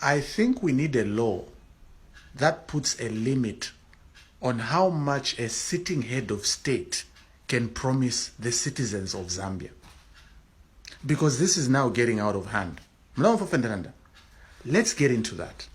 I think we need a law that puts a limit on how much a sitting head of state can promise the citizens of Zambia. Because this is now getting out of hand. Let's get into that.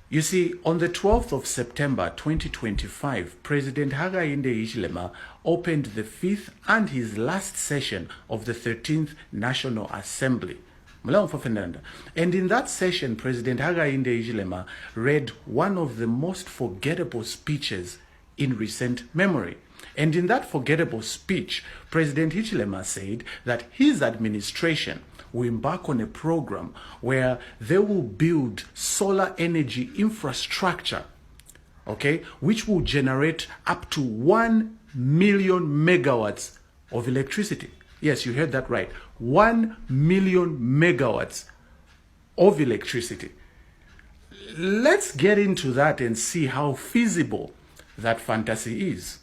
You see, on the 12th of September 2025, President Hakainde Hichilema opened the 5th and his last session of the 13th National Assembly. And in that session, President Hakainde Hichilema read one of the most forgettable speeches in recent memory. And in that forgettable speech, President Hichilema said that his administration will embark on a program where they will build solar energy infrastructure, which will generate up to 1 million megawatts of electricity. Yes, you heard that right. 1 million megawatts of electricity. Let's get into that and see how feasible that fantasy is.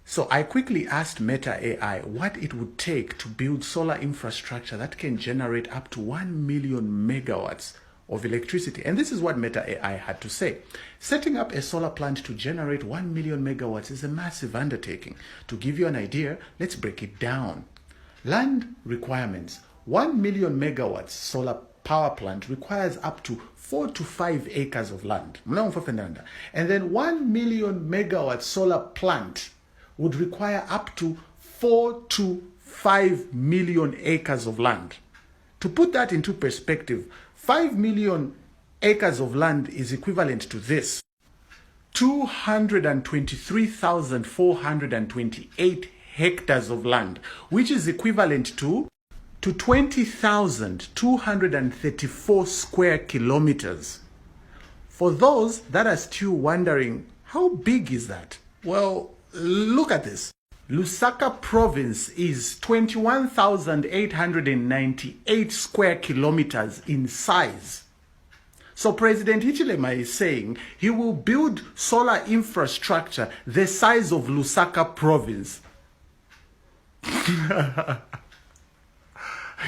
So I quickly asked Meta AI what it would take to build solar infrastructure that can generate up to 1 million megawatts of electricity. And this is what Meta AI had to say. Setting up a solar plant to generate 1 million megawatts is a massive undertaking. To give you an idea, let's break it down. Land requirements. 1 million megawatts solar power plant requires up to 4 to 5 acres of land. And then 1 million megawatt solar plant would require up to 4 to 5 million acres of land. To put that into perspective, 5 million acres of land is equivalent to this: 223,428 hectares of land, which is equivalent to 20,234 square kilometers. For those that are still wondering, how big is that? Well, look at this. Lusaka province is 21,898 square kilometers in size. So President Hichilema is saying he will build solar infrastructure the size of Lusaka province.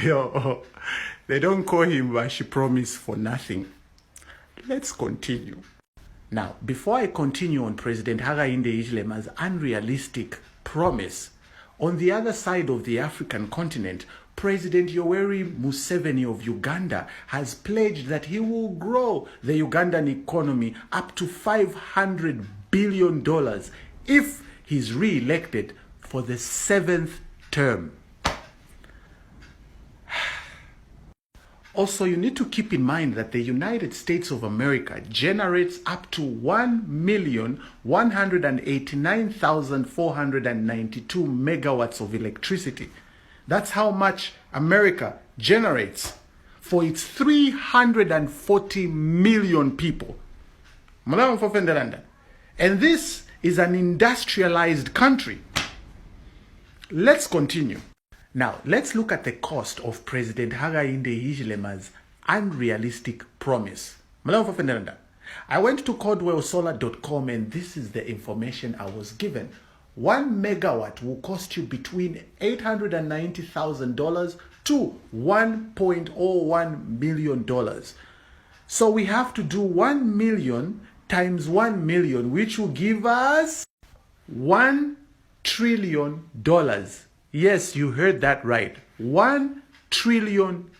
Yo, they don't call him Bashi Promise for nothing. Let's continue. Now, before I continue on President Hakainde Hichilema's unrealistic promise, on the other side of the African continent, President Yoweri Museveni of Uganda has pledged that he will grow the Ugandan economy up to $500 billion if he's re-elected for the 7th term. Also, you need to keep in mind that the United States of America generates up to 1,189,492 megawatts of electricity. That's how much America generates for its 340 million people. And this is an industrialized country. Let's continue. Now, let's look at the cost of President Hakainde Hichilema's unrealistic promise. I went to codwellsolar.com and this is the information I was given. 1 megawatt will cost you between $890,000 to $1.01 million. So we have to do 1 million times 1 million, which will give us $1 trillion. Yes, you heard that right. $1 trillion.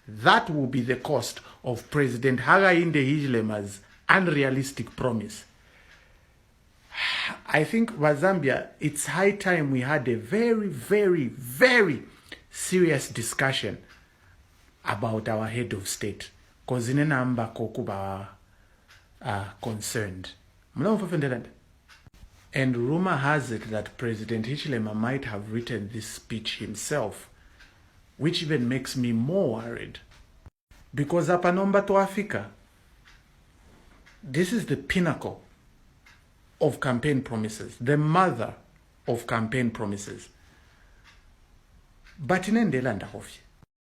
That will be the cost of President Hakainde Hichilema's unrealistic promise. I think Zambia, it's high time we had a very, very, very serious discussion about our head of state. Because in a kokuba concerned. And rumor has it that President Hichilema might have written this speech himself, which even makes me more worried. Because Apanomba to Africa, this is the pinnacle of campaign promises, the mother of campaign promises. But in Ndelanda Hofi.